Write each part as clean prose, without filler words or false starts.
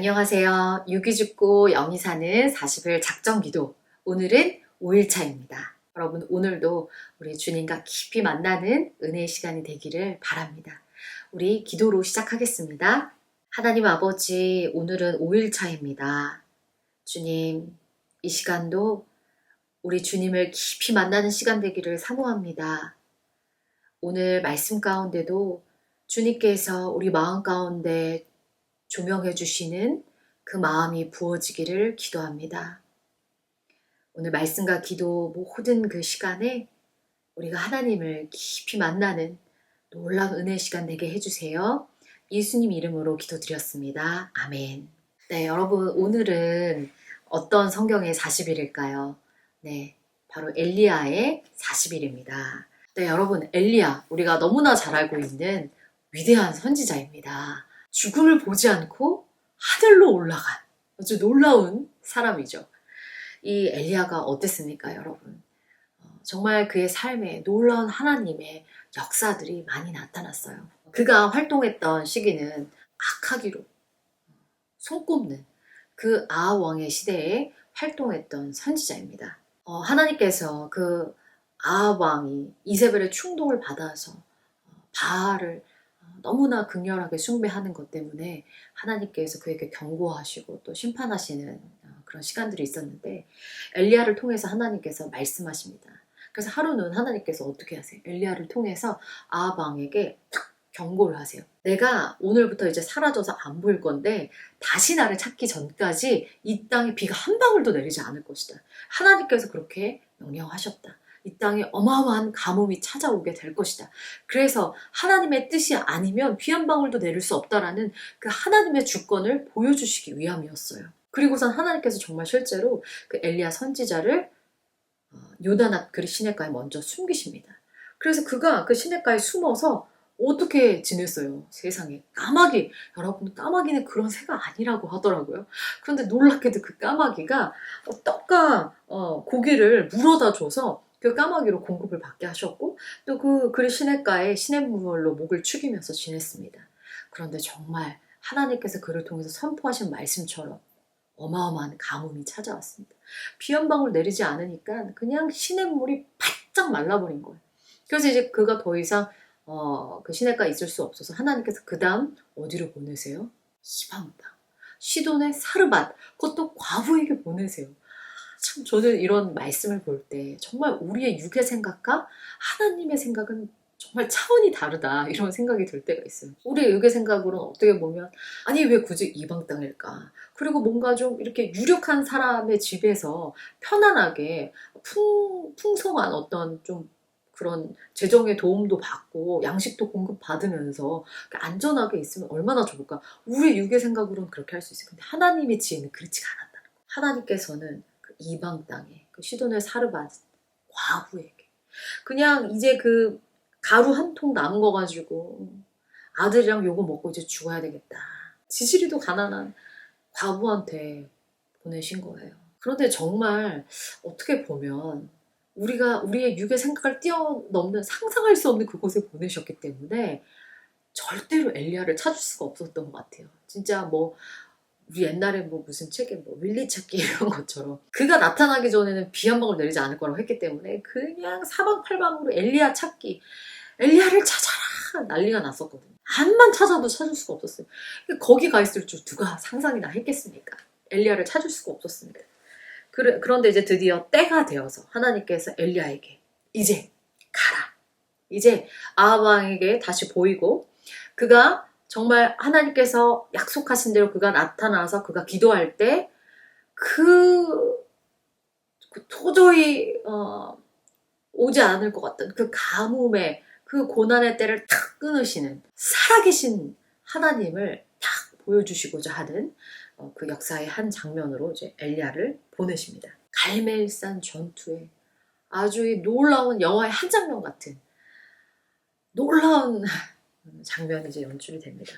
안녕하세요. 유기죽고 영이 사는 40일 작정기도. 오늘은 5일차입니다. 여러분, 오늘도 우리 주님과 깊이 만나는 은혜의 시간이 되기를 바랍니다. 우리 기도로 시작하겠습니다. 하나님 아버지, 오늘은 5일차입니다. 주님, 이 시간도 우리 주님을 깊이 만나는 시간 되기를 사모합니다. 오늘 말씀 가운데도 주님께서 우리 마음 가운데 조명해 주시는 그 마음이 부어지기를 기도합니다. 오늘 말씀과 기도 모든 그 시간에 우리가 하나님을 깊이 만나는 놀라운 은혜 시간 되게 해주세요. 예수님 이름으로 기도드렸습니다. 아멘. 네, 여러분, 오늘은 어떤 성경의 40일일까요? 네, 바로 엘리야의 40일입니다. 네, 여러분, 엘리야, 우리가 너무나 잘 알고 있는 위대한 선지자입니다. 죽음을 보지 않고 하늘로 올라간 아주 놀라운 사람이죠. 이 엘리야가 어땠습니까, 여러분? 정말 그의 삶에 놀라운 하나님의 역사들이 많이 나타났어요. 그가 활동했던 시기는 악하기로 손꼽는 그 아합 왕의 시대에 활동했던 선지자입니다. 하나님께서 그 아합 왕이 이세벨의 충동을 받아서 바알을 너무나 극렬하게 숭배하는 것 때문에 하나님께서 그에게 경고하시고 또 심판하시는 그런 시간들이 있었는데 엘리야를 통해서 하나님께서 말씀하십니다. 그래서 하루는 하나님께서 어떻게 하세요? 엘리야를 통해서 아합 왕에게 탁 경고를 하세요. 내가 오늘부터 이제 사라져서 안 보일 건데 다시 나를 찾기 전까지 이 땅에 비가 한 방울도 내리지 않을 것이다. 하나님께서 그렇게 명령하셨다. 이 땅에 어마어마한 가뭄이 찾아오게 될 것이다. 그래서 하나님의 뜻이 아니면 비 한 방울도 내릴 수 없다라는 그 하나님의 주권을 보여주시기 위함이었어요. 그리고선 하나님께서 정말 실제로 그 엘리야 선지자를 요단 앞 그 시냇가에 먼저 숨기십니다. 그래서 그가 그 시냇가에 숨어서 어떻게 지냈어요? 세상에 까마귀, 여러분, 까마귀는 그런 새가 아니라고 하더라고요. 그런데 놀랍게도 그 까마귀가 떡과 고기를 물어다 줘서 그 까마귀로 공급을 받게 하셨고 또 그 시냇가에 시냇물로 목을 축이면서 지냈습니다. 그런데 정말 하나님께서 그를 통해서 선포하신 말씀처럼 어마어마한 가뭄이 찾아왔습니다. 비 한 방울 내리지 않으니까 그냥 시냇물이 바짝 말라버린 거예요. 그래서 이제 그가 더 이상 그 시냇가에 있을 수 없어서 하나님께서 그 다음 어디로 보내세요? 이방 땅, 시돈의 사르밧, 그것도 과부에게 보내세요. 참 저는 이런 말씀을 볼 때 정말 우리의 육의 생각과 하나님의 생각은 정말 차원이 다르다 이런 생각이 들 때가 있어요. 우리의 육의 생각으로는 어떻게 보면 아니 왜 굳이 이방 땅일까? 그리고 뭔가 좀 이렇게 유력한 사람의 집에서 편안하게 풍성한 어떤 좀 그런 재정의 도움도 받고 양식도 공급받으면서 안전하게 있으면 얼마나 좋을까? 우리의 육의 생각으로는 그렇게 할 수 있어요. 근데 하나님의 지혜는 그렇지가 않았다는 거예요. 하나님께서는 이방 땅에 그 시돈의 사르밧 과부에게 그냥 이제 그 가루 한 통 남은 거 가지고 아들이랑 요거 먹고 이제 죽어야 되겠다. 지지리도 가난한 과부한테 보내신 거예요. 그런데 정말 어떻게 보면 우리의 육의 생각을 뛰어넘는 상상할 수 없는 그곳에 보내셨기 때문에 절대로 엘리야를 찾을 수가 없었던 것 같아요. 진짜 우리 옛날에 무슨 책에 윌리 찾기 이런 것처럼 그가 나타나기 전에는 비 한 방울 내리지 않을 거라고 했기 때문에 그냥 사방팔방으로 엘리야 찾기, 엘리야를 찾아라 난리가 났었거든요. 암만 찾아도 찾을 수가 없었어요. 거기 가 있을 줄 누가 상상이나 했겠습니까? 엘리야를 찾을 수가 없었습니다. 그런데 이제 드디어 때가 되어서 하나님께서 엘리야에게 이제 가라. 이제 아합 왕에게 다시 보이고 그가 정말 하나님께서 약속하신 대로 그가 나타나서 그가 기도할 때 도저히 오지 않을 것 같던 그 가뭄의 그 고난의 때를 탁 끊으시는 살아계신 하나님을 탁 보여주시고자 하는 그 역사의 한 장면으로 이제 엘리야를 보내십니다. 갈멜산 전투에 아주 놀라운 영화의 한 장면 같은 놀라운 장면이 이제 연출이 됩니다.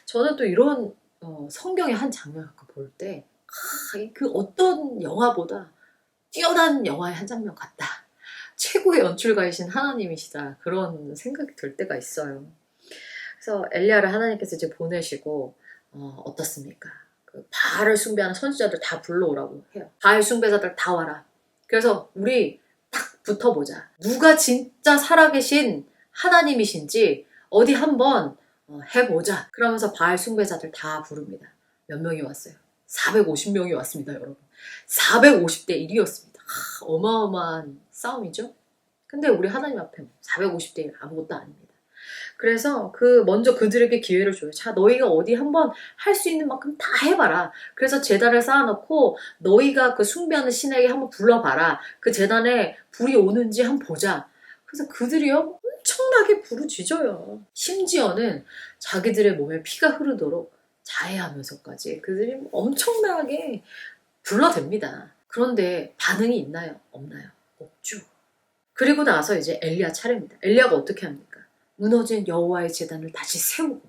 저는 또 이런 성경의 한 장면을 볼 때 그 어떤 영화보다 뛰어난 영화의 한 장면 같다. 최고의 연출가이신 하나님이시다. 그런 생각이 들 때가 있어요. 그래서 엘리야를 하나님께서 이제 보내시고 어떻습니까? 그 바알을 숭배하는 선지자들 다 불러오라고 해요. 바알 숭배자들 다 와라. 그래서 우리 딱 붙어보자. 누가 진짜 살아계신 하나님이신지 어디 한번 해보자. 그러면서 바알 숭배자들 다 부릅니다. 몇 명이 왔어요? 450명이 왔습니다, 여러분. 450대 1이었습니다. 어마어마한 싸움이죠. 근데 우리 하나님 앞에 450대 1 아무것도 아닙니다. 그래서 먼저 그들에게 기회를 줘요. 자, 너희가 어디 한번 할 수 있는 만큼 다 해봐라. 그래서 제단을 쌓아놓고 너희가 그 숭배하는 신에게 한번 불러봐라. 그 제단에 불이 오는지 한번 보자. 그래서 그들이요 엄청나게 부르짖어요. 심지어는 자기들의 몸에 피가 흐르도록 자해하면서까지 그들이 엄청나게 불러댑니다. 그런데 반응이 있나요? 없나요? 없죠. 그리고 나서 이제 엘리야 차례입니다. 엘리야가 어떻게 합니까? 무너진 여호와의 제단을 다시 세우고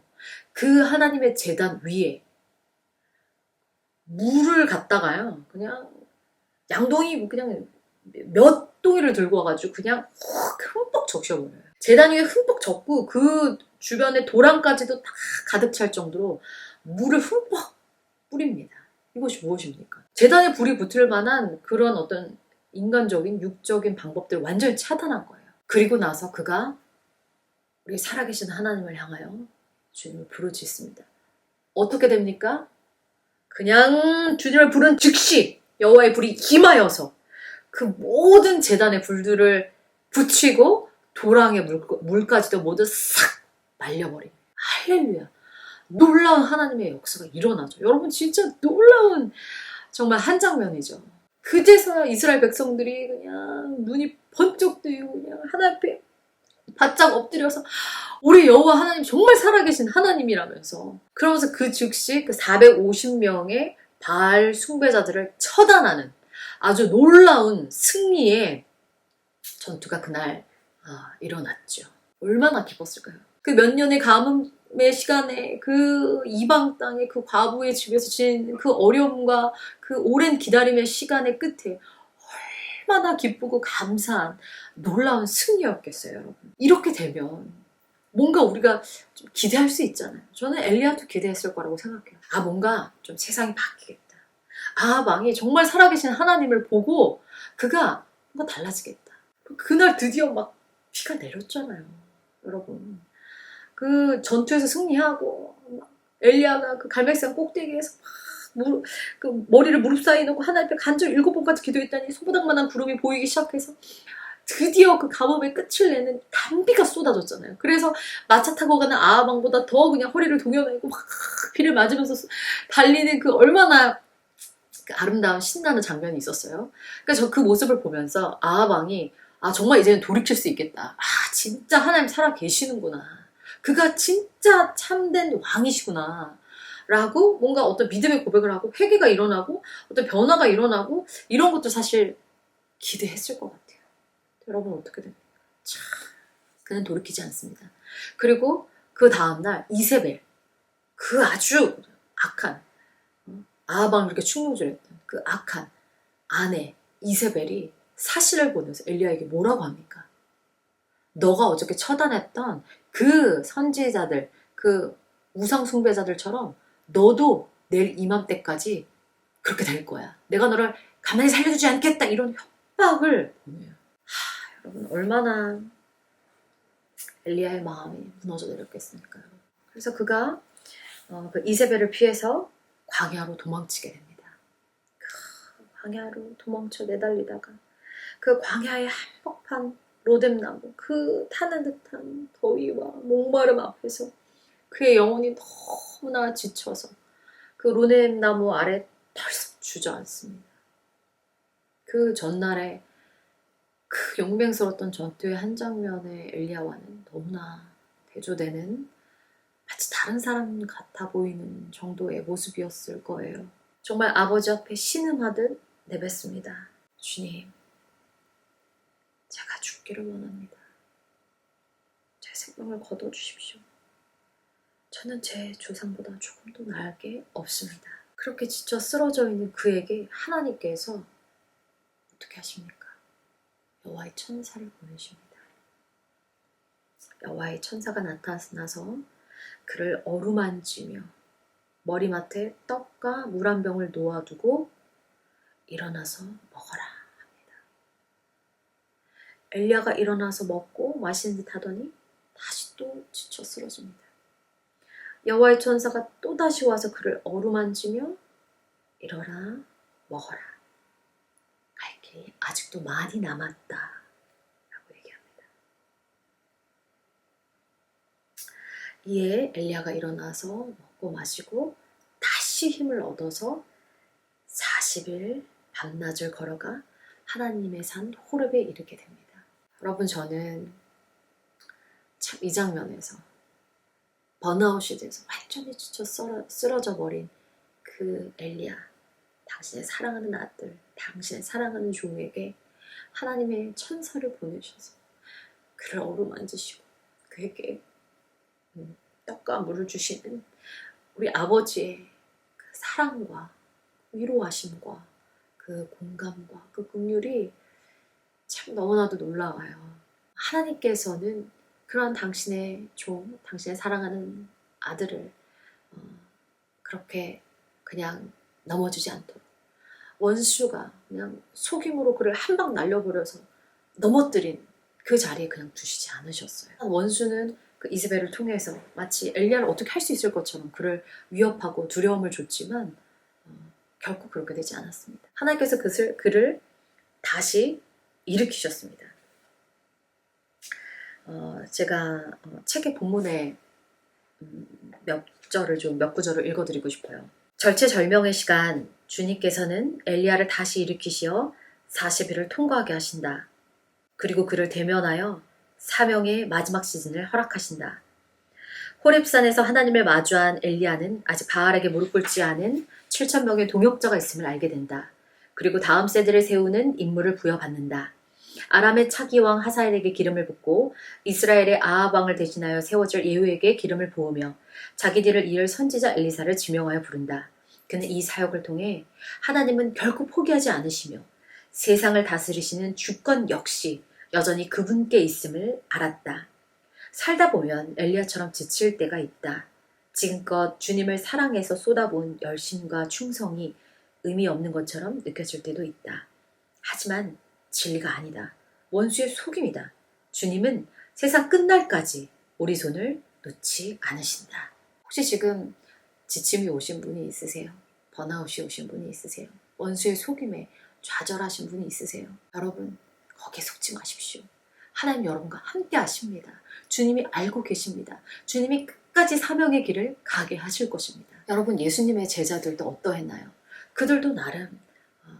그 하나님의 제단 위에 물을 갖다가요. 그냥 양동이 그냥 몇 동이를 들고 와가지고 그냥 흠뻑 적셔버려요. 제단 위에 흠뻑 적고 그 주변에 도랑까지도 다 가득 찰 정도로 물을 흠뻑 뿌립니다. 이것이 무엇입니까? 제단에 불이 붙을 만한 그런 어떤 인간적인 육적인 방법들을 완전히 차단한 거예요. 그리고 나서 그가 우리 살아계신 하나님을 향하여 주님을 부르짖습니다. 어떻게 됩니까? 그냥 주님을 부른 즉시 여호와의 불이 임하여서 그 모든 제단의 불들을 붙이고 도랑의 물까지도 모두 싹 말려버립니다. 할렐루야. 놀라운 하나님의 역사가 일어나죠. 여러분 진짜 놀라운 정말 한 장면이죠. 그제서야 이스라엘 백성들이 그냥 눈이 번쩍 뜨이고 그냥 하나님 앞에 바짝 엎드려서 우리 여호와 하나님 정말 살아계신 하나님이라면서 그러면서 그 즉시 그 450명의 바알 숭배자들을 처단하는 아주 놀라운 승리의 전투가 그날 일어났죠. 얼마나 기뻤을까요? 그 몇 년의 가뭄의 시간에 그 이방 땅의 그 과부의 집에서 지낸 그 어려움과 그 오랜 기다림의 시간의 끝에 얼마나 기쁘고 감사한 놀라운 승리였겠어요, 여러분. 이렇게 되면 뭔가 우리가 좀 기대할 수 있잖아요. 저는 엘리야도 기대했을 거라고 생각해요. 뭔가 좀 세상이 바뀌겠다. 왕이 정말 살아계신 하나님을 보고 그가 뭔가 달라지겠다. 그날 드디어 막 비가 내렸잖아요, 여러분. 그 전투에서 승리하고 엘리야가 그 갈멜산 꼭대기에서 그 머리를 무릎 사이에 놓고 하나님 앞에 간절 7번까지 기도했더니 손바닥만한 구름이 보이기 시작해서 드디어 그 가뭄의 끝을 내는 단비가 쏟아졌잖아요. 그래서 마차 타고 가는 아합 왕보다 더 그냥 허리를 동여매고 막 비를 맞으면서 달리는 그 얼마나 그 아름다운 신나는 장면이 있었어요. 그러니까 저 그 모습을 보면서 아합 왕이 정말 이제는 돌이킬 수 있겠다. 진짜 하나님 살아 계시는구나. 그가 진짜 참된 왕이시구나. 라고 뭔가 어떤 믿음의 고백을 하고 회개가 일어나고 어떤 변화가 일어나고 이런 것도 사실 기대했을 것 같아요. 여러분 어떻게 됩니까? 참, 그는 돌이키지 않습니다. 그리고 그 다음날 이세벨, 그 아주 악한 아합왕을 이렇게 충동질했던 그 악한 아내 이세벨이 사실을 보내서 엘리야에게 뭐라고 합니까? 너가 어저께 처단했던 그 선지자들, 그 우상 숭배자들처럼 너도 내일 이맘때까지 그렇게 될 거야. 내가 너를 가만히 살려주지 않겠다. 이런 협박을 보내요. 여러분 얼마나 엘리야의 마음이 무너져 내렸겠습니까? 그래서 그가 그 이세벨을 피해서 광야로 도망치게 됩니다. 광야로 도망쳐 내달리다가 그 광야의 한복판 로뎀나무 그 타는 듯한 더위와 목마름 앞에서 그의 영혼이 너무나 지쳐서 그 로뎀나무 아래 털썩 주저앉습니다. 그 전날에 그 용맹스러웠던 전투의 한 장면에 엘리야와는 너무나 대조되는 마치 다른 사람 같아 보이는 정도의 모습이었을 거예요. 정말 아버지 앞에 신음하듯 내뱉습니다. 주님, 제가 죽기를 원합니다. 제 생명을 거둬주십시오. 저는 제 조상보다 조금 더 나을 게 없습니다. 그렇게 지쳐 쓰러져 있는 그에게 하나님께서 어떻게 하십니까? 여호와의 천사를 보내십니다. 여호와의 천사가 나타나서 그를 어루만지며 머리맡에 떡과 물 한 병을 놓아두고 일어나서 먹어라 합니다. 엘리야가 일어나서 먹고 마시는 듯 하더니 다시 또 지쳐 쓰러집니다. 여호와의 천사가 또다시 와서 그를 어루만지며 일어나 먹어라. 갈 길이 아직도 많이 남았다 라고 얘기합니다. 이에 엘리야가 일어나서 먹고 마시고 다시 힘을 얻어서 40일 밤낮을 걸어가 하나님의 산 호렙에 이르게 됩니다. 여러분, 저는 참 이 장면에서 번아웃이 돼서 완전히 지쳐 쓰러져 버린 그 엘리야, 당신의 사랑하는 아들, 당신의 사랑하는 종에게 하나님의 천사를 보내셔서 그를 어루만지시고 그에게 떡과 물을 주시는 우리 아버지의 그 사랑과 위로하심과 그 공감과 그 긍휼이 참 너무나도 놀라워요. 하나님께서는 그런 당신의 종, 당신의 사랑하는 아들을 그렇게 그냥 넘어주지 않도록, 원수가 그냥 속임으로 그를 한 방 날려버려서 넘어뜨린 그 자리에 그냥 두시지 않으셨어요. 원수는 그 이세벨을 통해서 마치 엘리야를 어떻게 할 수 있을 것처럼 그를 위협하고 두려움을 줬지만 결코 그렇게 되지 않았습니다. 하나님께서 그를 다시 일으키셨습니다. 제가 책의 본문에 몇 구절을 읽어드리고 싶어요. 절체절명의 시간, 주님께서는 엘리야를 다시 일으키시어 40일을 통과하게 하신다. 그리고 그를 대면하여 사명의 마지막 시즌을 허락하신다. 호렙산에서 하나님을 마주한 엘리야는 아직 바알에게 무릎 꿇지 않은 7,000명의 동역자가 있음을 알게 된다. 그리고 다음 세대를 세우는 임무를 부여받는다. 아람의 차기왕 하사엘에게 기름을 붓고 이스라엘의 아합 왕을 대신하여 세워질 예후에게 기름을 부으며 자기 뒤를 이을 선지자 엘리사를 지명하여 부른다. 그는 이 사역을 통해 하나님은 결코 포기하지 않으시며 세상을 다스리시는 주권 역시 여전히 그분께 있음을 알았다. 살다 보면 엘리야처럼 지칠 때가 있다. 지금껏 주님을 사랑해서 쏟아부은 열심과 충성이 의미 없는 것처럼 느껴질 때도 있다. 하지만 진리가 아니다. 원수의 속임이다. 주님은 세상 끝날까지 우리 손을 놓지 않으신다. 혹시 지금 지침이 오신 분이 있으세요? 번아웃이 오신 분이 있으세요? 원수의 속임에 좌절하신 분이 있으세요? 여러분, 거기에 속지 마십시오. 하나님 여러분과 함께 하십니다. 주님이 알고 계십니다. 주님이 끝까지 사명의 길을 가게 하실 것입니다. 여러분, 예수님의 제자들도 어떠했나요? 그들도 나름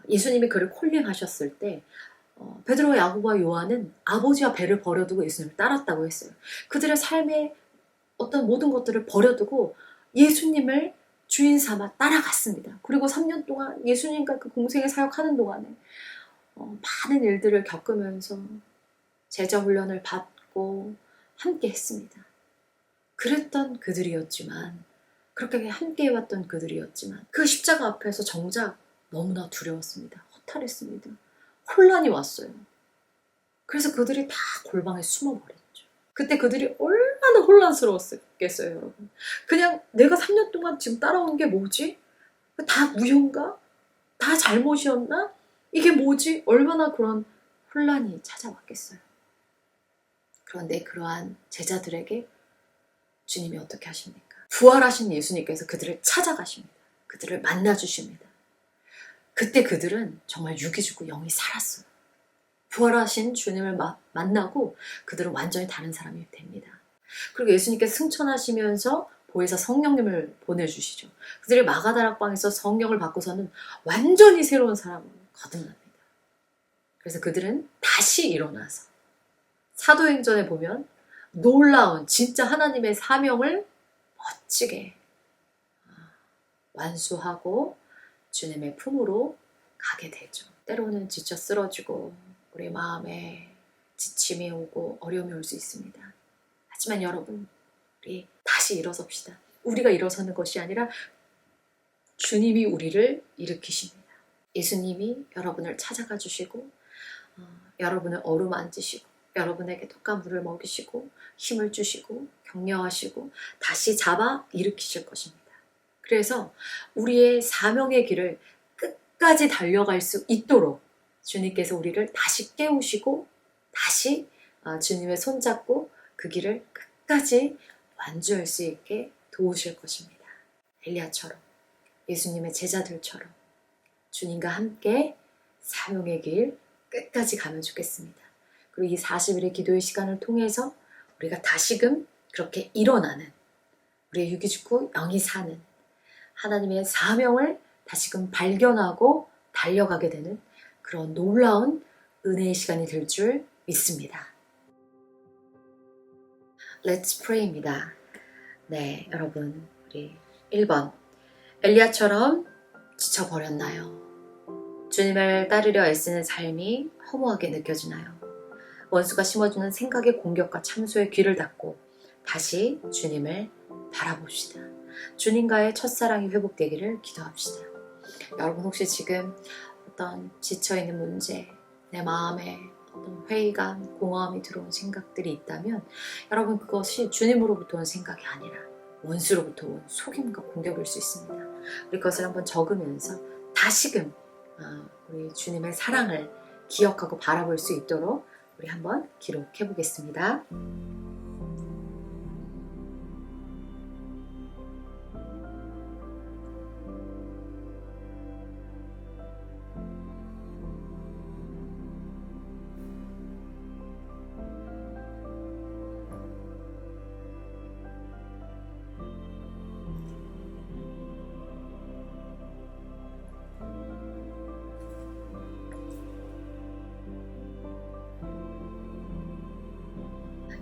예수님이 그를 콜링하셨을 때 베드로, 야고보와 요한은 아버지와 배를 버려두고 예수님을 따랐다고 했어요. 그들의 삶의 어떤 모든 것들을 버려두고 예수님을 주인 삼아 따라갔습니다. 그리고 3년 동안 예수님과 그 공생의 사역하는 동안에 많은 일들을 겪으면서 제자 훈련을 받고 함께 했습니다. 그랬던 그들이었지만, 그렇게 함께 해왔던 그들이었지만 그 십자가 앞에서 정작 너무나 두려웠습니다. 허탈했습니다. 혼란이 왔어요. 그래서 그들이 다 골방에 숨어버렸죠. 그때 그들이 얼마나 혼란스러웠겠어요, 여러분. 그냥 내가 3년 동안 지금 따라온 게 뭐지? 다 무효인가? 다 잘못이었나? 이게 뭐지? 얼마나 그런 혼란이 찾아왔겠어요. 그런데 그러한 제자들에게 주님이 어떻게 하십니까? 부활하신 예수님께서 그들을 찾아가십니다. 그들을 만나주십니다. 그때 그들은 정말 육이 죽고 영이 살았어요. 부활하신 주님을 만나고 그들은 완전히 다른 사람이 됩니다. 그리고 예수님께서 승천하시면서 보혜사 성령님을 보내주시죠. 그들이 마가다락방에서 성령을 받고서는 완전히 새로운 사람으로 거듭납니다. 그래서 그들은 다시 일어나서 사도행전에 보면 놀라운 진짜 하나님의 사명을 멋지게 완수하고 주님의 품으로 가게 되죠. 때로는 지쳐 쓰러지고 우리 마음에 지침이 오고 어려움이 올 수 있습니다. 하지만 여러분, 우리 다시 일어섭시다. 우리가 일어서는 것이 아니라 주님이 우리를 일으키십니다. 예수님이 여러분을 찾아가 주시고 여러분을 어루만지시고 여러분에게 떡과 물을 먹이시고 힘을 주시고 격려하시고 다시 잡아 일으키실 것입니다. 그래서 우리의 사명의 길을 끝까지 달려갈 수 있도록 주님께서 우리를 다시 깨우시고 다시 주님의 손잡고 그 길을 끝까지 완주할 수 있게 도우실 것입니다. 엘리야처럼, 예수님의 제자들처럼 주님과 함께 사명의 길 끝까지 가면 좋겠습니다. 그리고 이 40일의 기도의 시간을 통해서 우리가 다시금 그렇게 일어나는, 우리의 육이 죽고 영이 사는 하나님의 사명을 다시금 발견하고 달려가게 되는 그런 놀라운 은혜의 시간이 될 줄 믿습니다. Let's pray입니다. 네, 여러분, 우리 1번, 엘리야처럼 지쳐버렸나요? 주님을 따르려 애쓰는 삶이 허무하게 느껴지나요? 원수가 심어주는 생각의 공격과 참소의 귀를 닫고 다시 주님을 바라봅시다. 주님과의 첫사랑이 회복되기를 기도합시다. 여러분, 혹시 지금 어떤 지쳐있는 문제, 내 마음에 어떤 회의감, 공허함이 들어온 생각들이 있다면 여러분, 그것이 주님으로부터 온 생각이 아니라 원수로부터 온 속임과 공격일 수 있습니다. 우리 그것을 한번 적으면서 다시금 우리 주님의 사랑을 기억하고 바라볼 수 있도록 우리 한번 기록해 보겠습니다.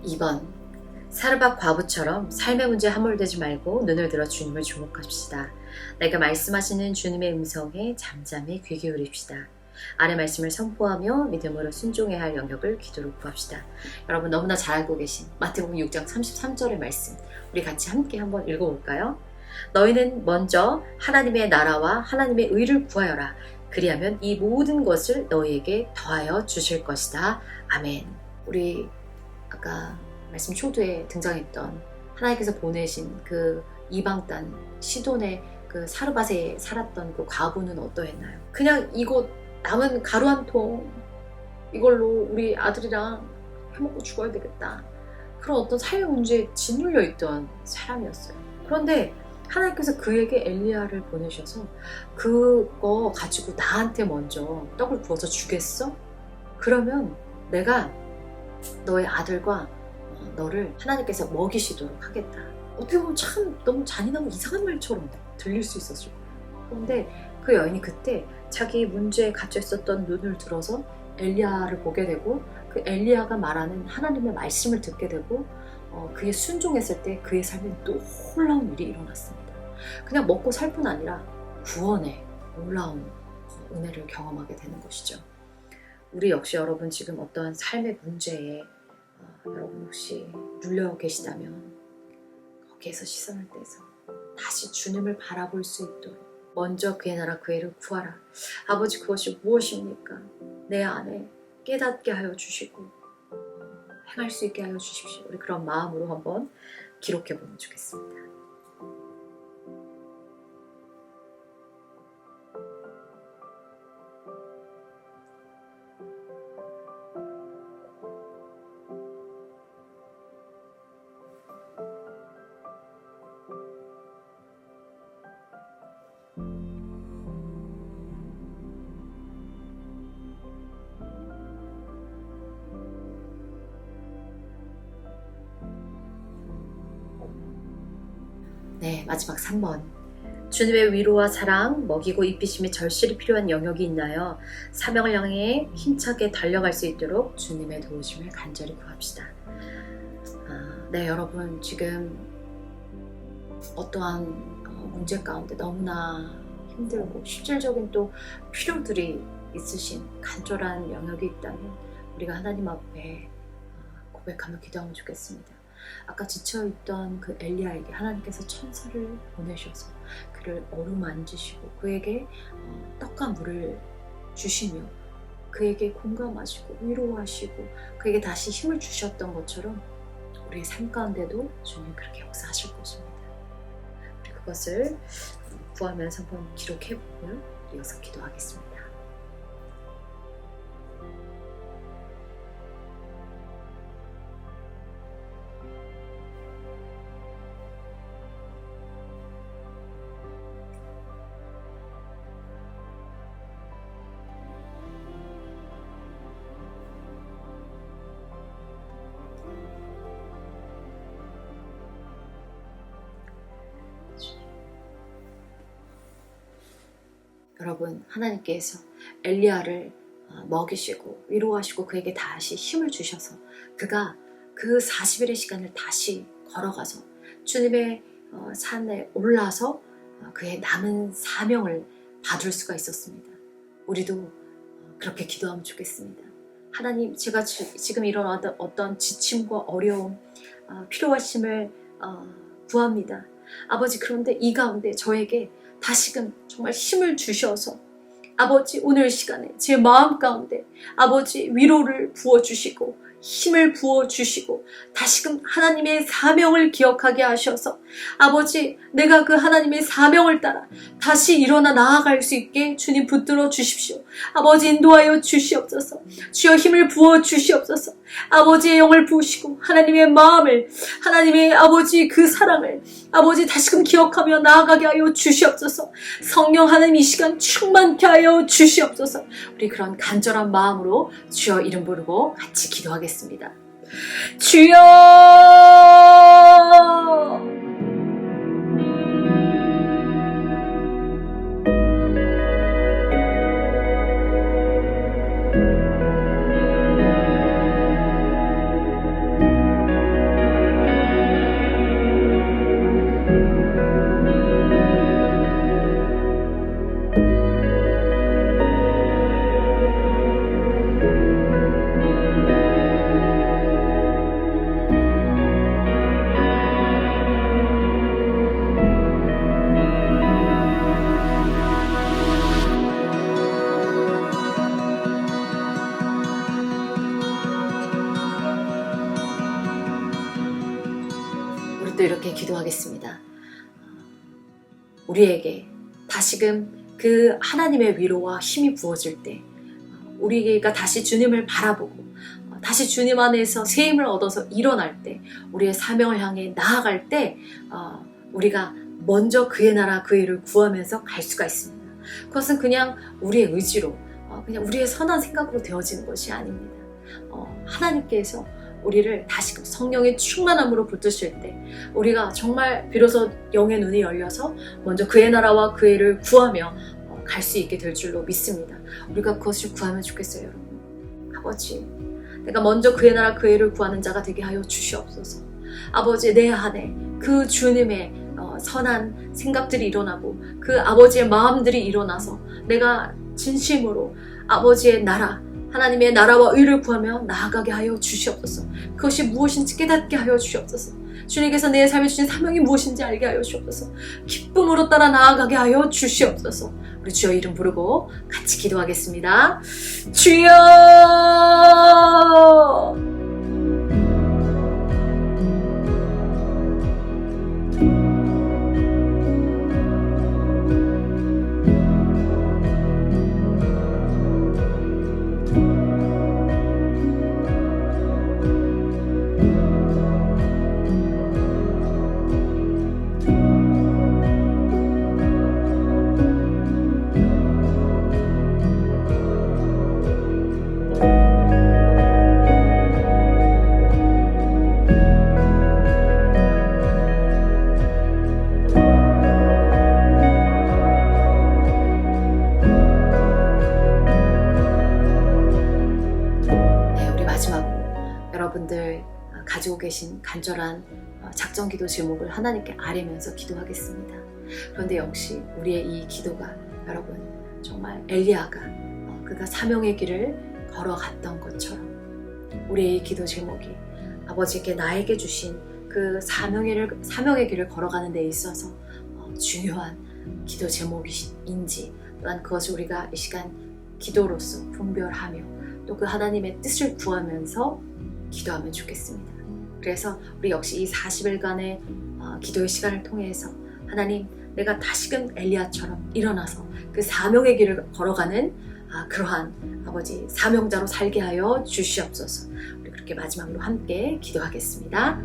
2번, 사르밧 과부처럼 삶의 문제에 함몰되지 말고 눈을 들어 주님을 주목합시다. 내가 말씀하시는 주님의 음성에 잠잠히 귀 기울입시다. 아래 말씀을 선포하며 믿음으로 순종해야 할 영역을 기도로 구합시다. 여러분, 너무나 잘 알고 계신 마태복음 6장 33절의 말씀, 우리 같이 함께 한번 읽어볼까요? 너희는 먼저 하나님의 나라와 하나님의 의를 구하여라. 그리하면 이 모든 것을 너희에게 더하여 주실 것이다. 아멘. 우리 아까 말씀 초두에 등장했던 하나님께서 보내신 그 이방 땅 시돈의 그 사르밧에 살았던 그 과부는 어떠했나요? 그냥 이거 남은 가루 한 통 이걸로 우리 아들이랑 해먹고 죽어야 되겠다, 그런 어떤 삶의 문제에 짓눌려 있던 사람이었어요. 그런데 하나님께서 그에게 엘리야를 보내셔서 그거 가지고 나한테 먼저 떡을 구워서 주겠어? 그러면 내가 너의 아들과 너를 하나님께서 먹이시도록 하겠다. 어떻게 보면 참 너무 잔인하고 이상한 말처럼 들릴 수 있었을 거예요. 그런데 그 여인이 그때 자기 문제에 갇혀 있었던 눈을 들어서 엘리야를 보게 되고 그 엘리야가 말하는 하나님의 말씀을 듣게 되고 그에 순종했을 때 그의 삶에 놀라운 일이 일어났습니다. 그냥 먹고 살 뿐 아니라 구원의 놀라운 은혜를 경험하게 되는 것이죠. 우리 역시 여러분, 지금 어떠한 삶의 문제에 여러분 혹시 눌려 계시다면 거기에서 시선을 떼서 다시 주님을 바라볼 수 있도록 먼저 그의 나라 그의 의를 구하라. 아버지, 그것이 무엇입니까? 내 안에 깨닫게 하여 주시고 행할 수 있게 하여 주십시오. 우리 그런 마음으로 한번 기록해 보면 좋겠습니다. 네, 마지막 3번. 주님의 위로와 사랑, 먹이고 입히심이 절실히 필요한 영역이 있나요? 사명을 향해 힘차게 달려갈 수 있도록 주님의 도우심을 간절히 구합시다. 네, 여러분, 지금 어떠한 문제 가운데 너무나 힘들고 실질적인 또 필요들이 있으신 간절한 영역이 있다면 우리가 하나님 앞에 고백하며 기도하면 좋겠습니다. 아까 지쳐있던 그 엘리야에게 하나님께서 천사를 보내셔서 그를 어루만지시고 그에게 떡과 물을 주시며 그에게 공감하시고 위로하시고 그에게 다시 힘을 주셨던 것처럼 우리의 삶 가운데도 주님 그렇게 역사하실 것입니다. 그것을 구하면서 한번 기록해보고요. 이어서 기도하겠습니다. 여러분, 하나님께서 엘리야를 먹이시고 위로하시고 그에게 다시 힘을 주셔서 그가 그 40일의 시간을 다시 걸어가서 주님의 산에 올라서 그의 남은 사명을 받을 수가 있었습니다. 우리도 그렇게 기도하면 좋겠습니다. 하나님, 제가 지금 이런 어떤 지침과 어려움, 필요하심을 구합니다. 아버지, 그런데 이 가운데 저에게 다시금 정말 힘을 주셔서 아버지, 오늘 시간에 제 마음 가운데 아버지 위로를 부어주시고 힘을 부어주시고 다시금 하나님의 사명을 기억하게 하셔서 아버지, 내가 그 하나님의 사명을 따라 다시 일어나 나아갈 수 있게 주님 붙들어 주십시오. 아버지, 인도하여 주시옵소서. 주여, 힘을 부어 주시옵소서. 아버지의 영을 부으시고 하나님의 마음을, 하나님의 아버지 그 사랑을 아버지 다시금 기억하며 나아가게 하여 주시옵소서. 성령 하나님, 이 시간 충만케 하여 주시옵소서. 우리 그런 간절한 마음으로 주여 이름 부르고 같이 기도하겠습니다. 주여! 또 이렇게 기도하겠습니다. 우리에게 다시금 그 하나님의 위로와 힘이 부어질 때 우리가 다시 주님을 바라보고 다시 주님 안에서 새 힘을 얻어서 일어날 때 우리의 사명을 향해 나아갈 때 우리가 먼저 그의 나라 그의 일을 구하면서 갈 수가 있습니다. 그것은 그냥 우리의 의지로 그냥 우리의 선한 생각으로 되어지는 것이 아닙니다. 하나님께서 우리를 다시금 성령의 충만함으로 붙드실 때 우리가 정말 비로소 영의 눈이 열려서 먼저 그의 나라와 그의 일을 구하며 갈 수 있게 될 줄로 믿습니다. 우리가 그것을 구하면 좋겠어요, 여러분. 아버지, 내가 먼저 그의 나라 그의 일을 구하는 자가 되게 하여 주시옵소서. 아버지, 내 안에 그 주님의 선한 생각들이 일어나고 그 아버지의 마음들이 일어나서 내가 진심으로 아버지의 나라, 하나님의 나라와 의를 구하며 나아가게 하여 주시옵소서. 그것이 무엇인지 깨닫게 하여 주시옵소서. 주님께서 내 삶에 주신 사명이 무엇인지 알게 하여 주시옵소서. 기쁨으로 따라 나아가게 하여 주시옵소서. 우리 주여 이름 부르고 같이 기도하겠습니다. 주여! 여러분들 가지고 계신 간절한 작정기도 제목을 하나님께 아뢰면서 기도하겠습니다. 그런데 역시 우리의 이 기도가 여러분 정말 엘리야가 그가 사명의 길을 걸어갔던 것처럼 우리의 이 기도 제목이 아버지께 나에게 주신 그 사명의 길을 걸어가는 데 있어서 중요한 기도 제목인지 또한 그것을 우리가 이 시간 기도로서 분별하며 또 그 하나님의 뜻을 구하면서 기도하면 좋겠습니다. 그래서 우리 역시 이 40일간의 기도의 시간을 통해서 하나님 내가 다시금 엘리야처럼 일어나서 그 사명의 길을 걸어가는 그러한 아버지 사명자로 살게 하여 주시옵소서. 우리 그렇게 마지막으로 함께 기도하겠습니다.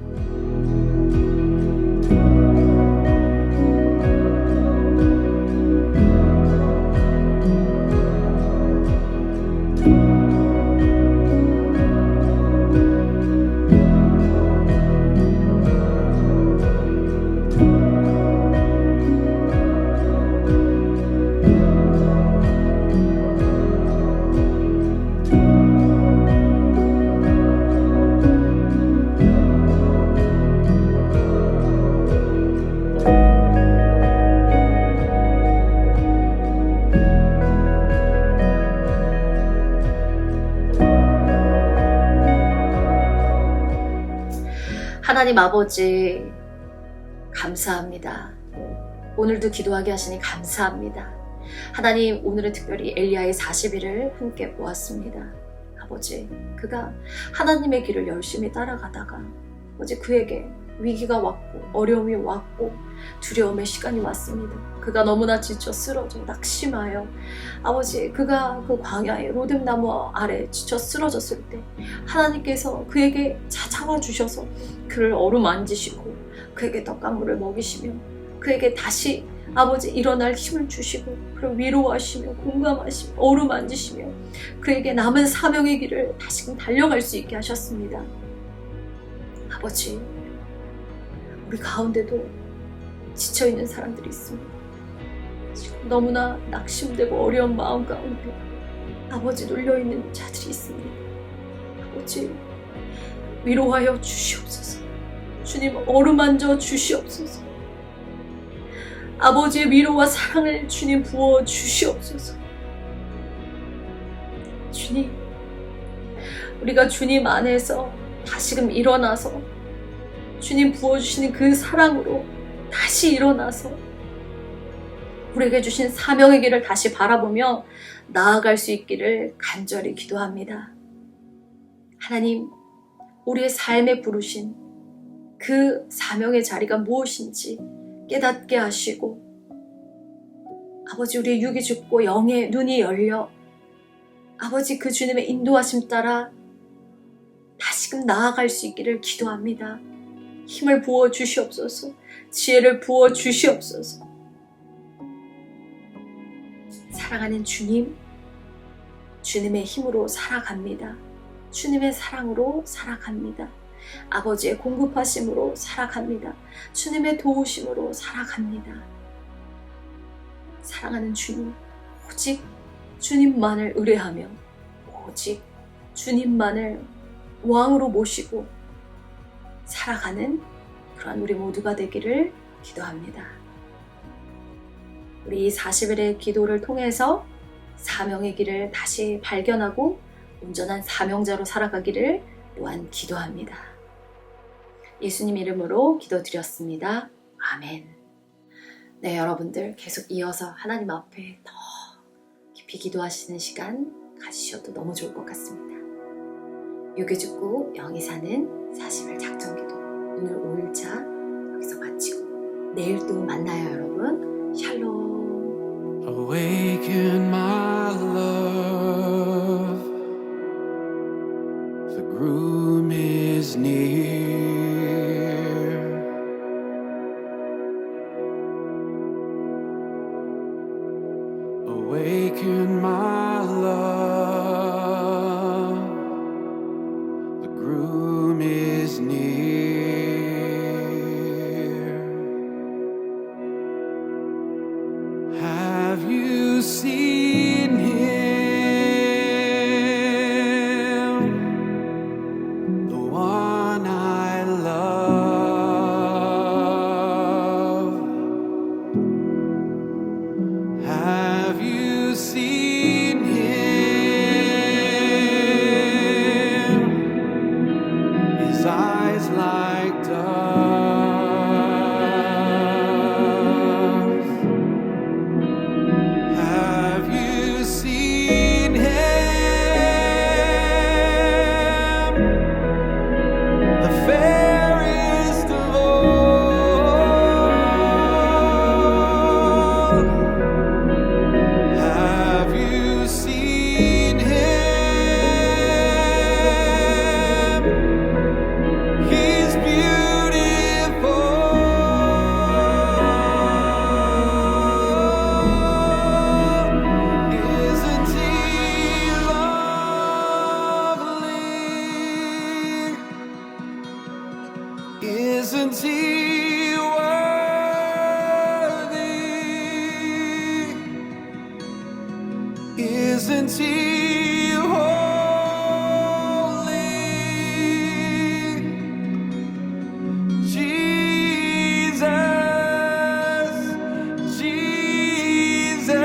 하나님 아버지 감사합니다. 오늘도 기도하게 하시니 감사합니다. 하나님, 오늘은 특별히 엘리야의 40일을 함께 보았습니다. 아버지, 그가 하나님의 길을 열심히 따라가다가 아버지 그에게 위기가 왔고 어려움이 왔고 두려움의 시간이 왔습니다. 그가 너무나 지쳐 쓰러져 낙심하여 아버지 그가 그 광야의 로뎀나무 아래 지쳐 쓰러졌을 때 하나님께서 그에게 찾아와 주셔서 그를 어루만지시고 그에게 떡강물을 먹이시며 그에게 다시 아버지 일어날 힘을 주시고 그를 위로하시며 공감하시며 어루만지시며 그에게 남은 사명의 길을 다시금 달려갈 수 있게 하셨습니다. 아버지, 우리 가운데도 지쳐있는 사람들이 있습니다. 지금 너무나 낙심되고 어려운 마음 가운데 아버지 눌려있는 자들이 있습니다. 아버지, 위로하여 주시옵소서. 주님, 어루만져 주시옵소서. 아버지의 위로와 사랑을 주님 부어 주시옵소서. 주님, 우리가 주님 안에서 다시금 일어나서 주님 부어주시는 그 사랑으로 다시 일어나서 우리에게 주신 사명의 길을 다시 바라보며 나아갈 수 있기를 간절히 기도합니다. 하나님, 우리의 삶에 부르신 그 사명의 자리가 무엇인지 깨닫게 하시고 아버지, 우리의 육이 죽고 영의 눈이 열려 아버지 그 주님의 인도하심 따라 다시금 나아갈 수 있기를 기도합니다. 힘을 부어 주시옵소서. 지혜를 부어 주시옵소서. 사랑하는 주님, 주님의 힘으로 살아갑니다. 주님의 사랑으로 살아갑니다. 아버지의 공급하심으로 살아갑니다. 주님의 도우심으로 살아갑니다. 사랑하는 주님, 오직 주님만을 의뢰하며 오직 주님만을 왕으로 모시고 살아가는 그런 우리 모두가 되기를 기도합니다. 우리 이 40일의 기도를 통해서 사명의 길을 다시 발견하고 온전한 사명자로 살아가기를 또한 기도합니다. 예수님 이름으로 기도드렸습니다. 아멘. 네, 여러분들 계속 이어서 하나님 앞에 더 깊이 기도하시는 시간 가지셔도 너무 좋을 것 같습니다. 육이 죽고 영이 사는 40일 작정기도 오늘 5일차 여기서 마치고 내일 또 만나요, 여러분. 샬롬. Awaken my love, the groom is near. Awaken my love, the groom is near. Have you seen him, the one I love? Have you seen him? Isn't he holy? Jesus, Jesus.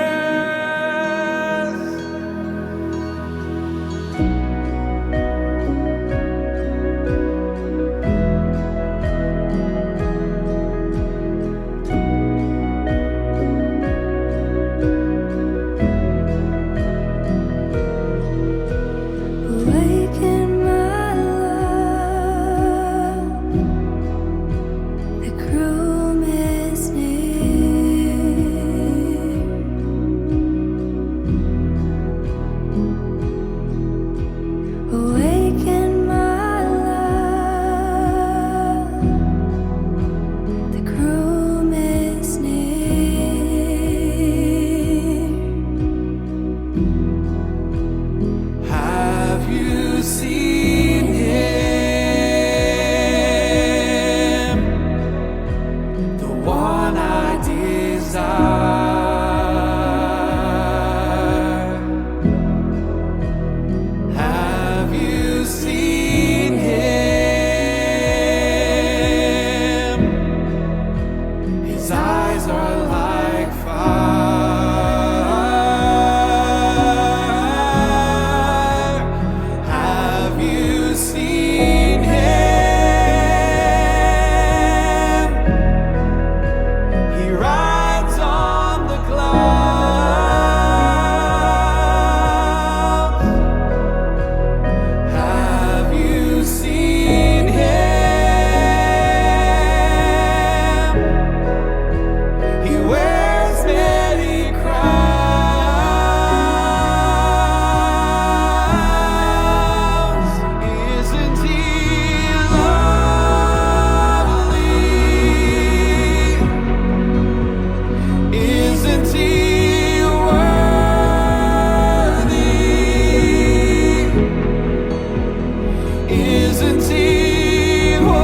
Awaken my love, the groom is near. Awaken my love, the groom is near. Have you seen him? The one I desire. Have you seen him? His eyes are like fire. Have you seen him? He rides on the clouds. Have you seen him? He wears many crowns. Isn't he lovely? Isn't he worthy? Isn't he holy?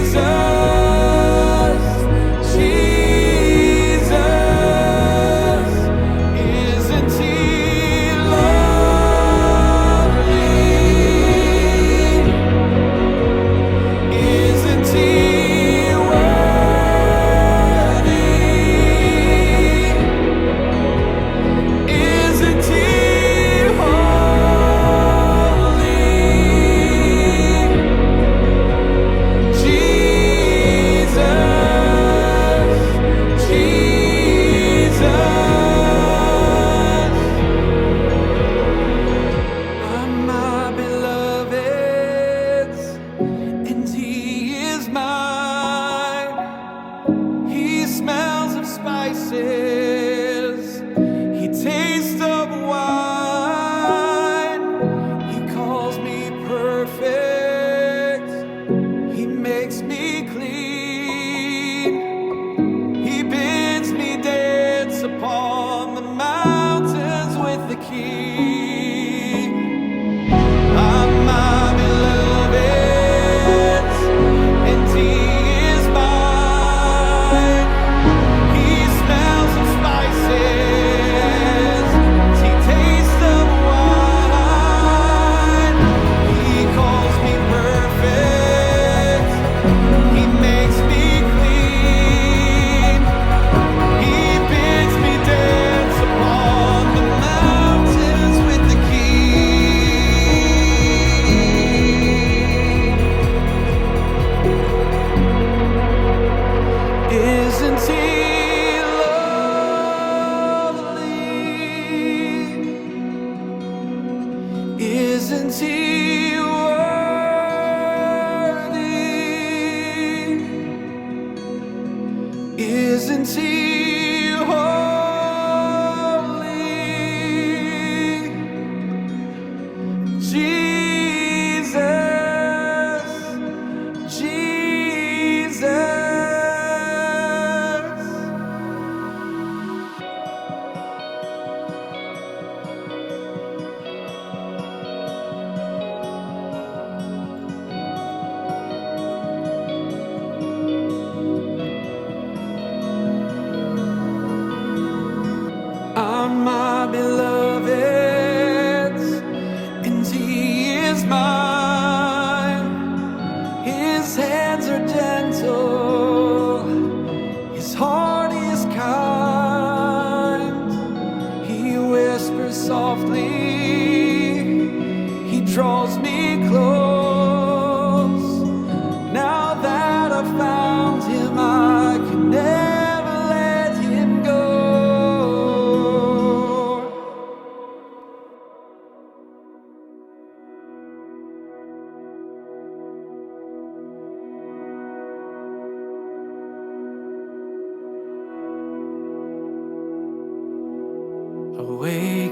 Jesus, Jesus, isn't he lovely? Isn't he worthy? Isn't he holy? Jesus, Jesus. I'm my beloved's, and he is mine. He smells of spices, he tastes of wine. He calls me perfect, he makes me clean. He bids me dance upon the mountains with the King. I'm my beloved's, and he is mine. He smells of spices, he tastes of wine. He calls me perfect, he makes me clean. He bids me dance upon the mountains with the King. Isn't he lovely? Isn't he worthy? Isn't he holy? Jesus, Jesus.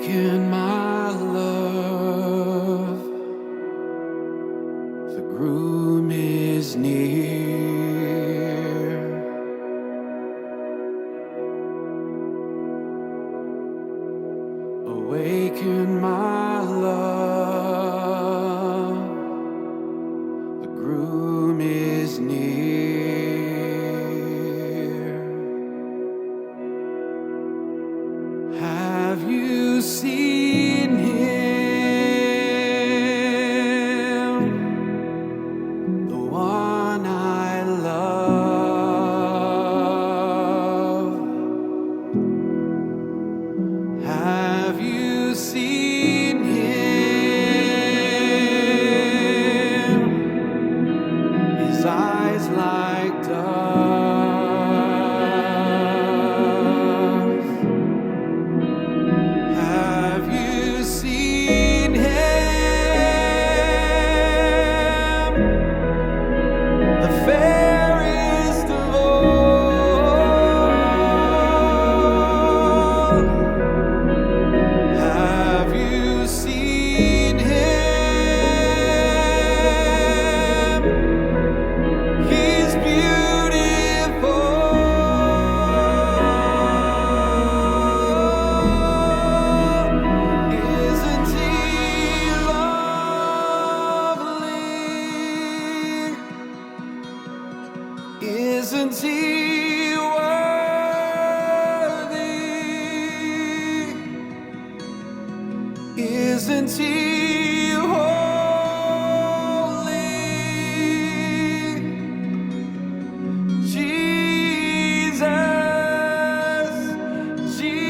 Awaken my love, the groom is near. Awaken my love, the groom is near. Have you seen him, the one I love? Have you seen him? His eyes like doves. Have you seen him? The fairest of all. Have you seen him? He's beautiful. Isn't he lovely? Isn't he worthy? Isn't he holy? Jesus, Jesus.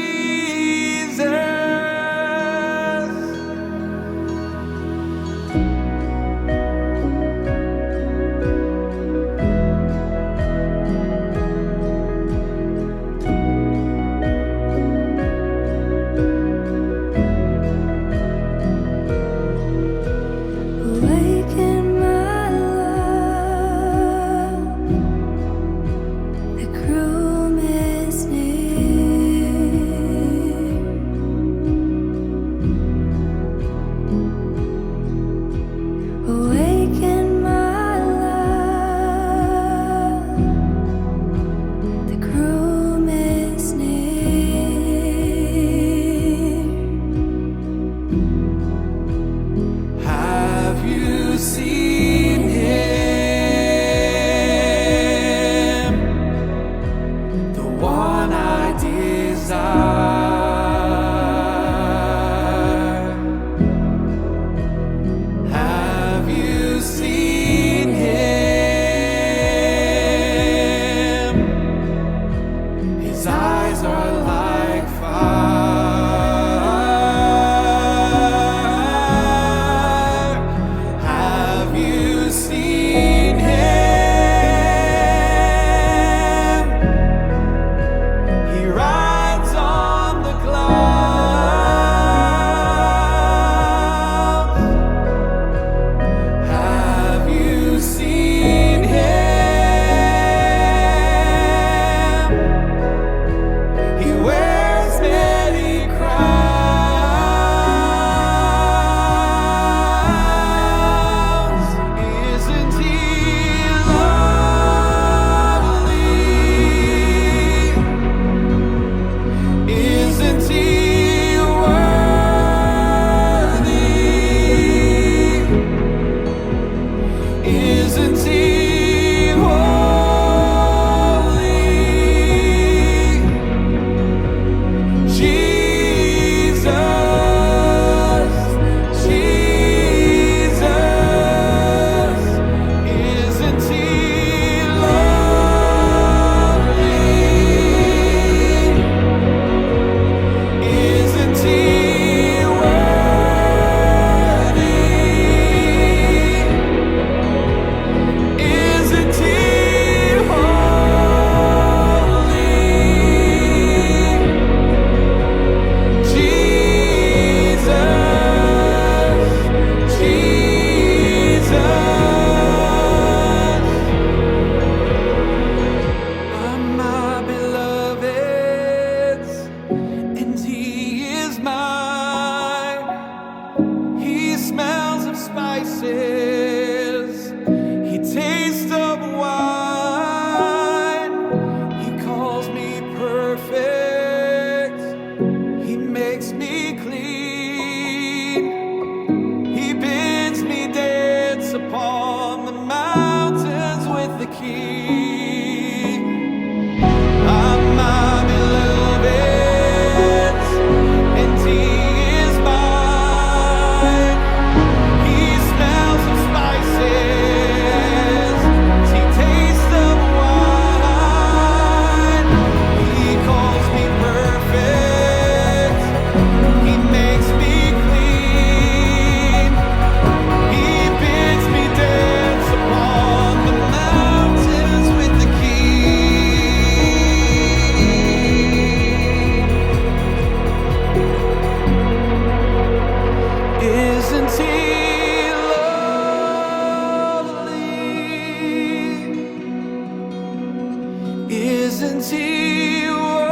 Isn't he worthy?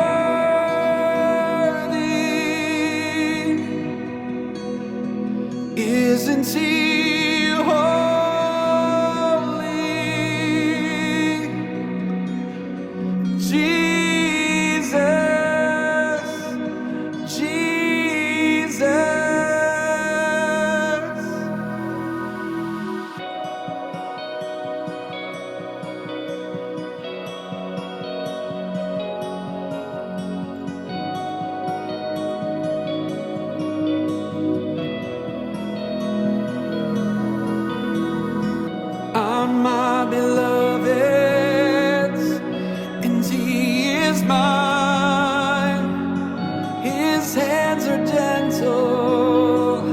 Isn't he holy? Jesus, Jesus. On my beloved's, and he is mine. His hands are gentle,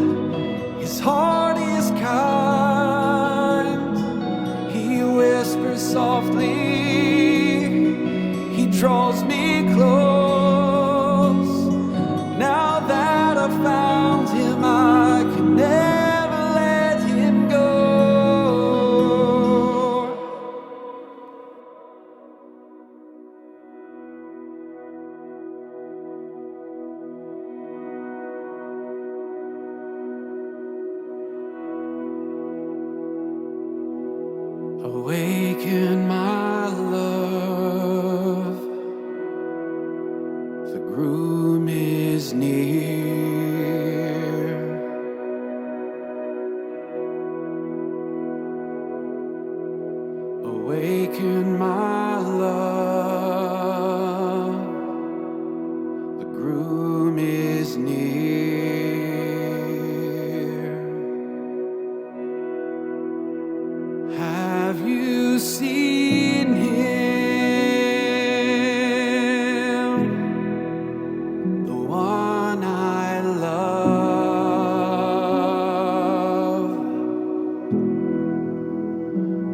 his heart is kind. He whispers softly, he draws me close. Now that I've found him, I can never let him go. Awaken my love, the groom is near. Awaken my love, the groom is near. Have you seen him, the one I love?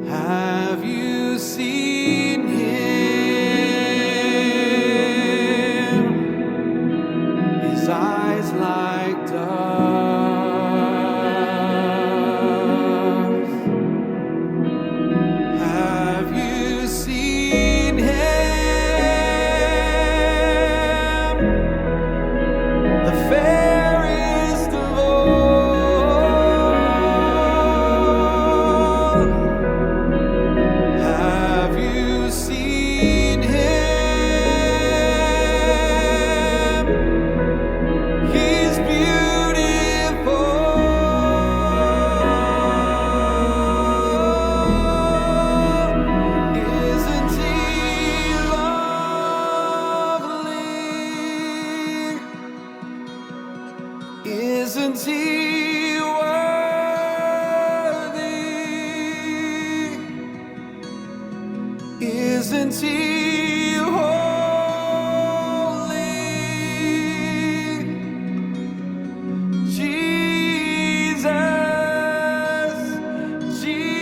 Have you seen him, his eyes like doves? Have you seen him, the fairest of all? Have you seen him? He's beautiful. Isn't he lovely? Isn't he worthy? Isn't he holy? Jesus, Jesus.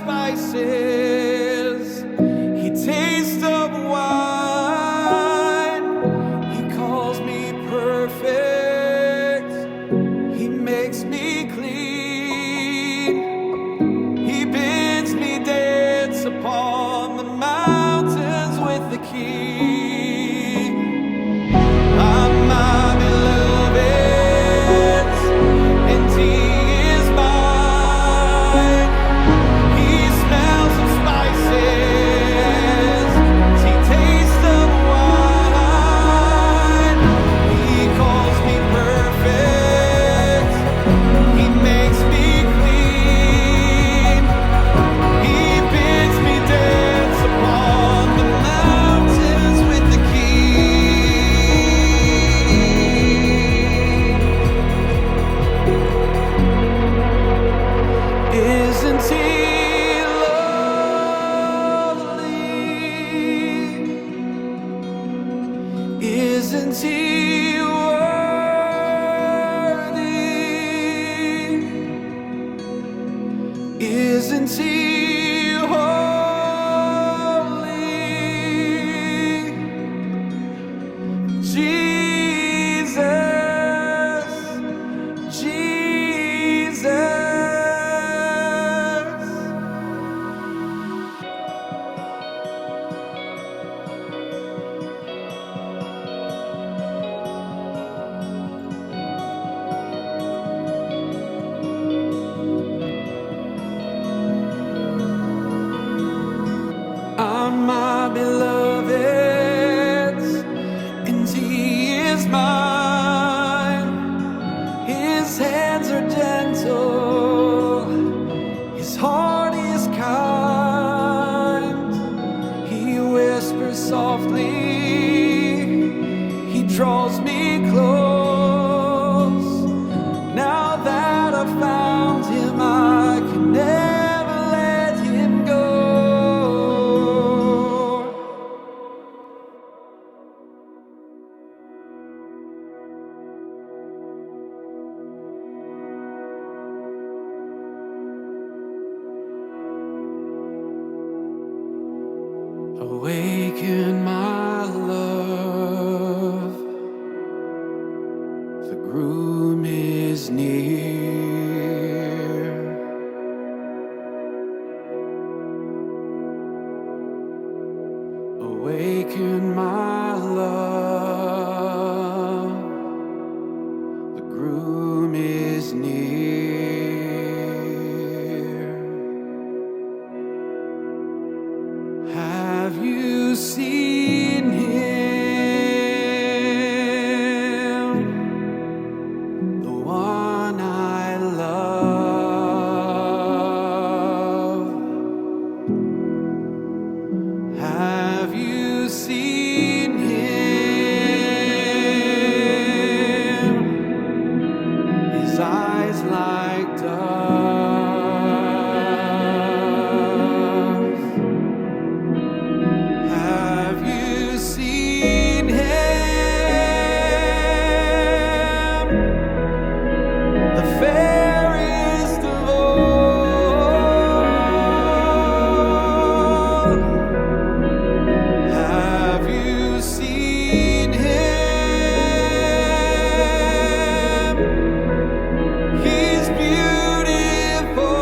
spices. He tastes of wine. He calls me perfect. He makes me clean. He bids me dance upon the mountains with the King. I'm my beloved's, and He is mine. He smells of spices. He tastes of wine. He calls me perfect. He makes me clean. He bids me dance upon the mountains with the King. Isn't He lovely? Isn't He worthy? Isn't He holy? Jesus, Jesus. I'm my beloved's, and He is mine. His hands are gentle, His heart is kind. He whispers softly, He draws me close. Now that I've found Him, I can never let Him go. Awaken my love, the groom is near. Awaken my love, the groom is near. Have you seen Him, the one I love? Have you seen Him, His eyes like doves? Have you seen Him, the fairest of all? Have you seen Him? He's beautiful.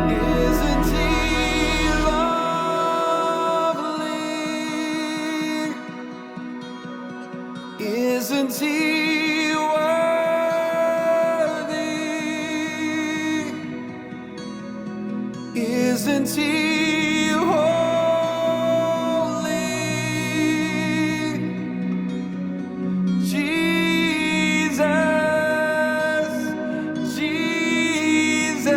Isn't He lovely? Isn't He worthy? Isn't He holy? Jesus, Jesus.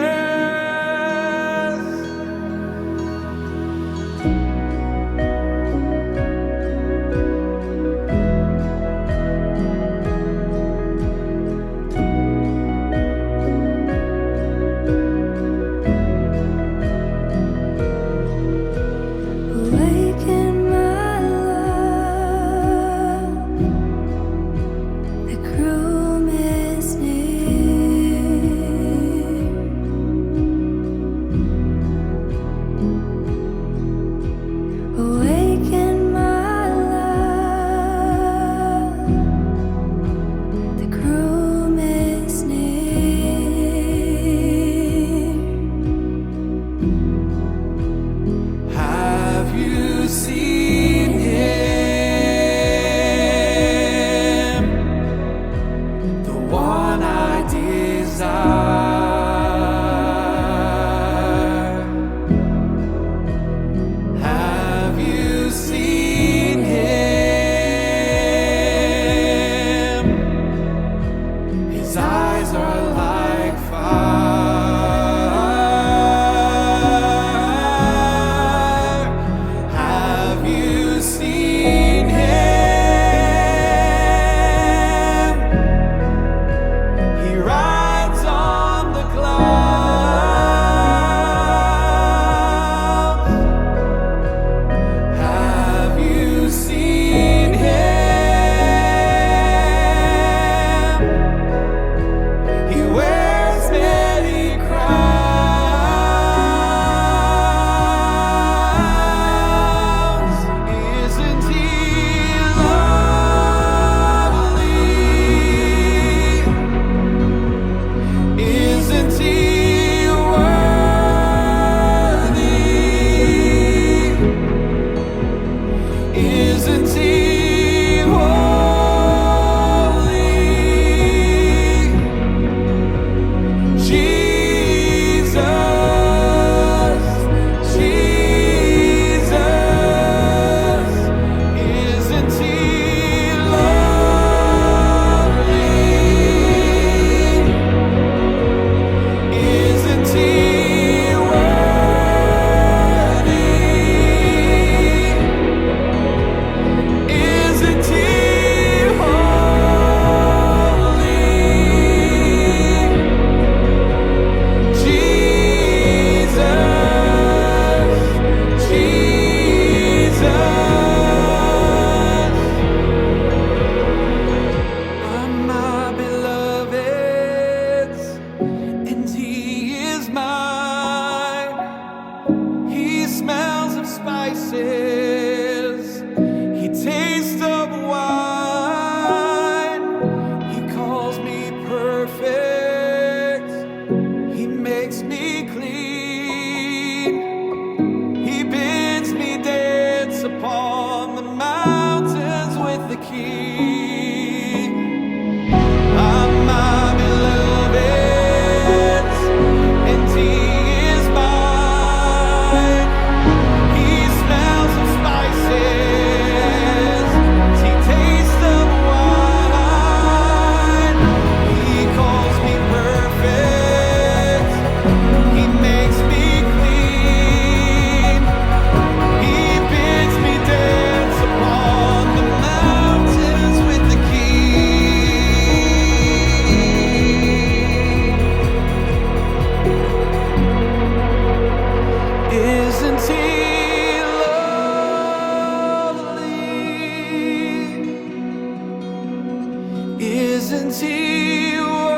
Isn't he worthy?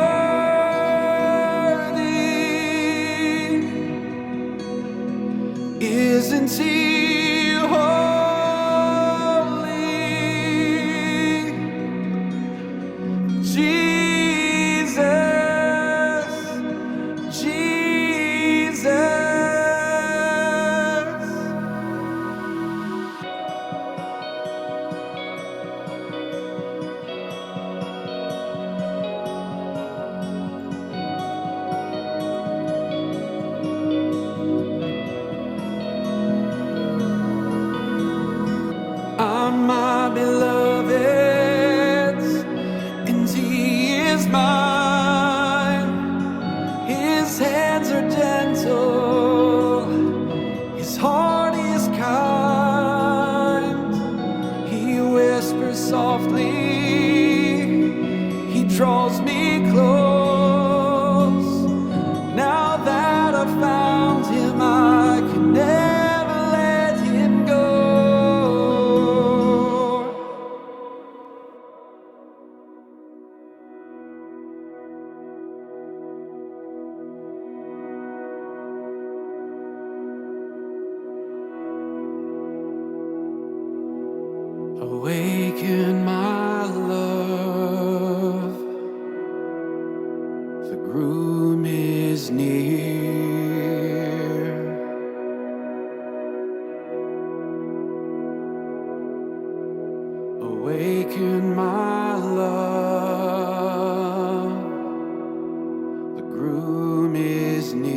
Isn't he holy? Jesus, Jesus. On my beloved's, and he is mine. His hands are gentle, his heart is kind. He whispers softly, he draws me close. Now that I've found him, I can never let him go. Awaken my love, the groom is near. Awaken my love, the groom is near.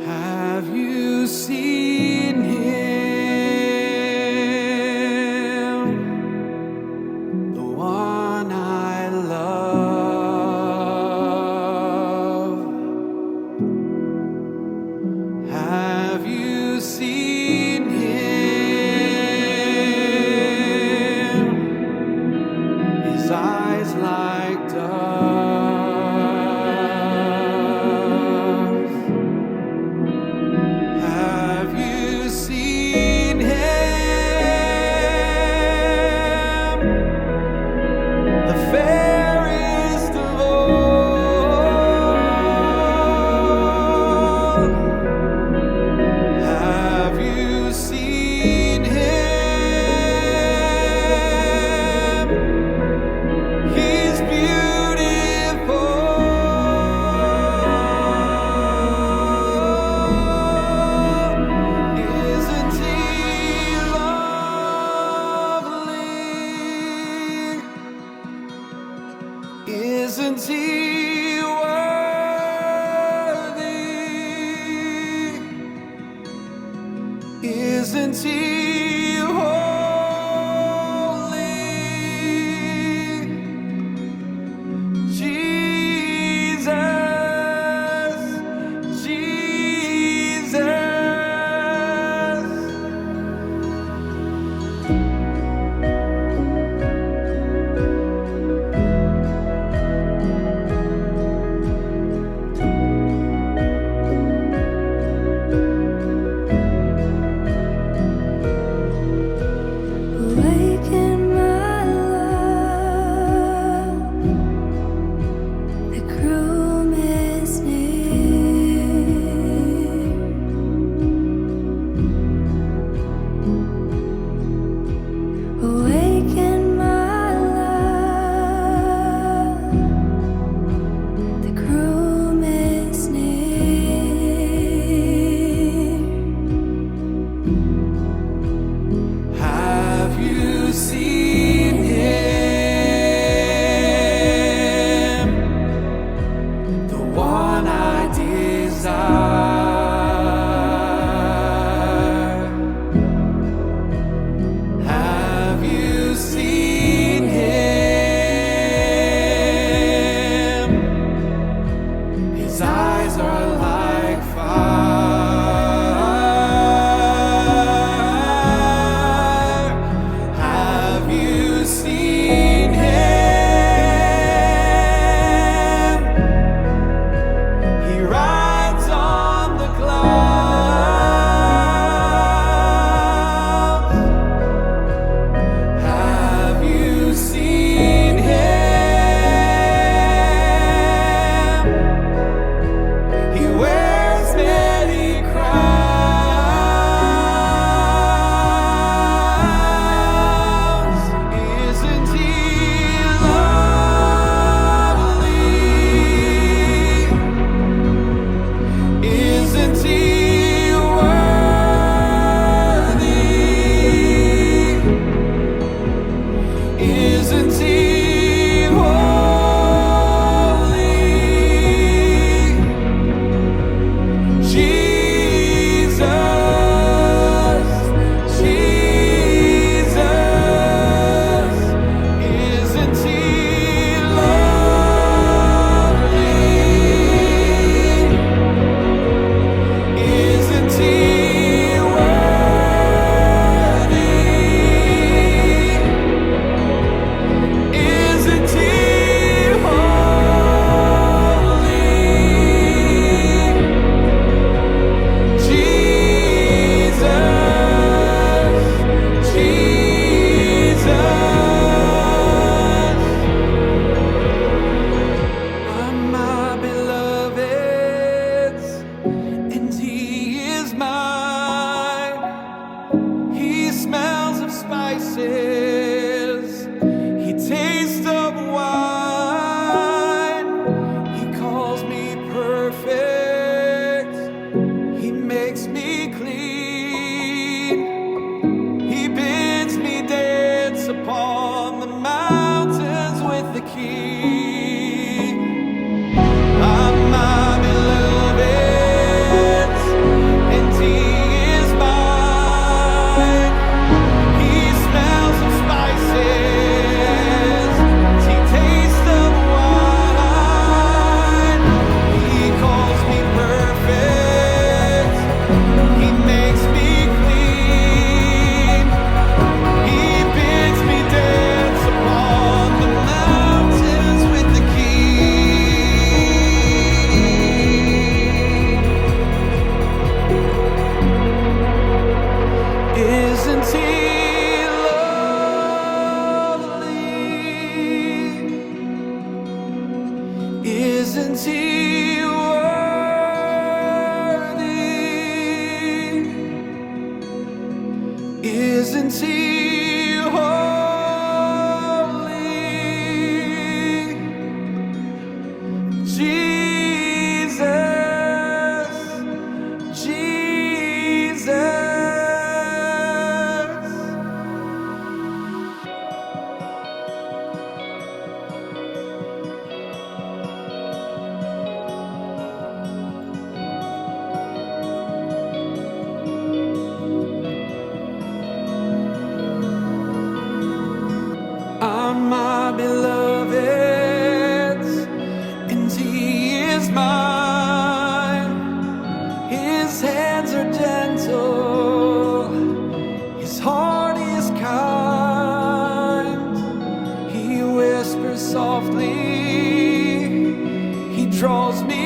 Have you seen him, the one I love? Have you seen him, his eyes like doves? Have you seen him, the fairest of all? Have you seen him? He's beautiful. Isn't he lovely? Isn't he worthy? Isn't he holy? Jesus, Jesus. dance upon the mountains with the King. I'm my beloved's, and He is mine. He smells of spices, He tastes of wine. He calls me perfect, He makes me clean. He bids me dance upon the mountains with the King. Isn't He lovely? Isn't He worthy? Isn't He holy? Jesus, Jesus. I'm my beloved's, and He is mine. His hands are gentle, His heart is kind. He whispers softly, He draws me